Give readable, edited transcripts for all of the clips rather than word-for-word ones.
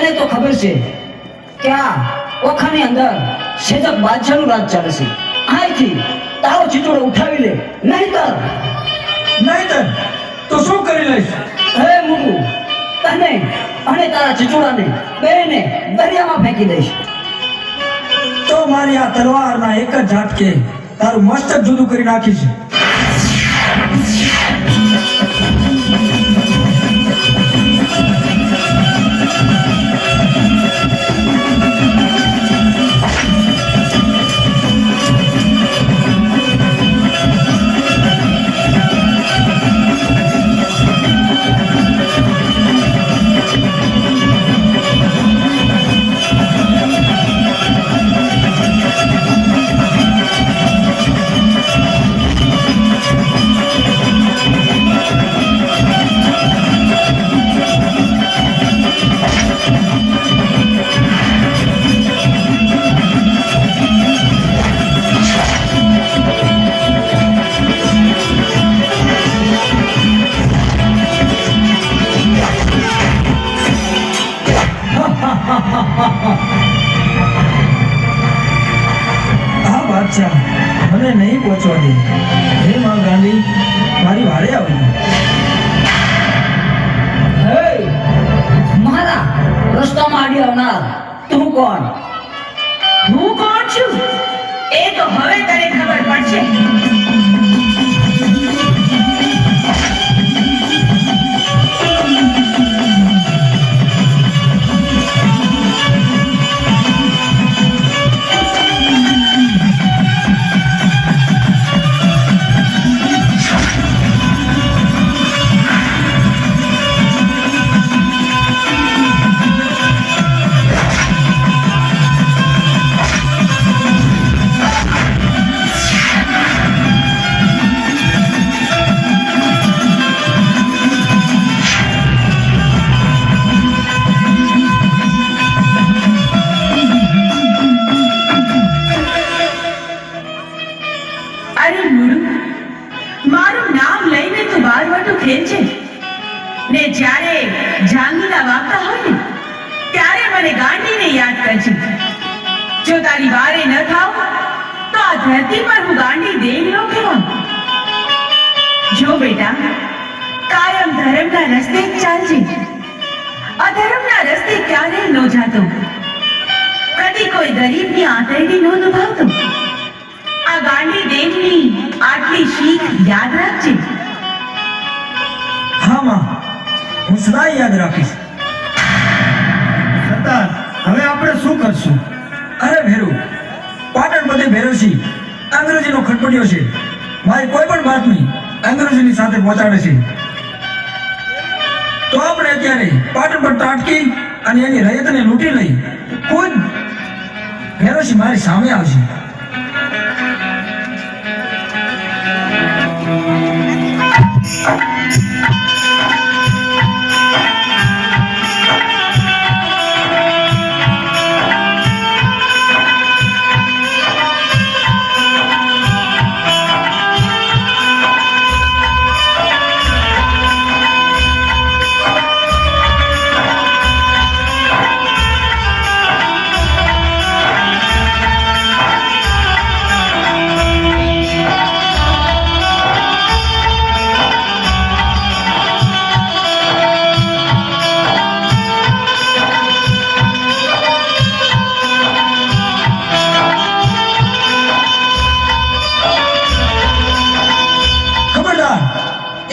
તને તો ખબર છે કે આ ઓખાની અંદર સેજક બાદશાહનું રાજ ચાલે છે. અહીંથી તારો ચીચોડો ઉઠાવી લે, નહીતર તો શું કરી લઈશ? હે મુગુ, તને અને તારા ચીચોડાને બેને દરિયામાં ફેંકી દઈશ. તો મારી આ તલવારના એક જ ઝાટકે તારું મસ્તક જુદું કરી નાખીશ. આ બાદશાહ મને નહીં પહોંચવા દે. હે માં ગાંધી, મારી વાડે આવી. હે મારા રસ્તામાં આડી આવનાર તું કોણ? હું કોણ છું એ તો હવે તને ખબર પડશે. ને જ્યારે જાંગીલા વાગતા હોય ને ત્યારે મને ગાંડીને યાદ કરજે. જો તારી વારે ન થાવ તો આ ધરતી પર હું ગાંડી દેવીઓ કહેવાઉં. જો બેટા, કાયમ ધર્મના રસ્તે જ ચાલજે. અધર્મના રસ્તે ક્યારેય ન જાતો. કદી કોઈ ગરીબની આંતરડી ન દુભાવતો. આ ગાંડી દેવની આટલી શીખ યાદ રાખજે. હા માં, હું સદાય યાદ રાખીશ. સરદાર, હવે આપણે શું કરશું? અરે ભેરુ, પાટણ બધે ભેરવસી અંગ્રેજીનો ખટપટીયો છે. મારી કોઈ પણ બાતમી અંગ્રેજીની સાથે પહોંચાડે છે. તો આપણે અત્યારે પાટણ પર ત્રાટકી અને એની રયતને લૂંટી લઈ ખુદ ભેરવસી મારી સામે આવશે.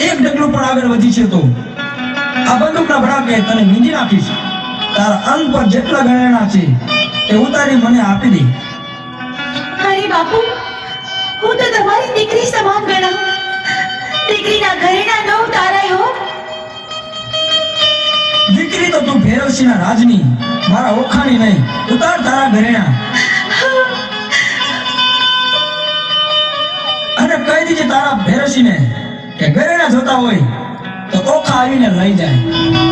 એક ડગલું પણ આગળ વધી છે તો આ બંદૂકના ભડાકે તને મીંજી નાખીશ. તારા અંગ પર જેટલા ગણેણા છે તે ઉતારી મને આપી દે. અરે બાપુ, હું તો તમારી દીકરી સમાન ગણાઉં. દીકરીના ઘરેણા ન ઉતારાય હો. દીકરી તો તું ભેરવસીના રાજની, મારા ઓખાની નહીં. ઉતાર તારા ઘરેણા અને કહી દીજે તારા ભેરવસીને કે ઘરેણા જોતા હોય તો ઓખા આવીને લઈ જાય.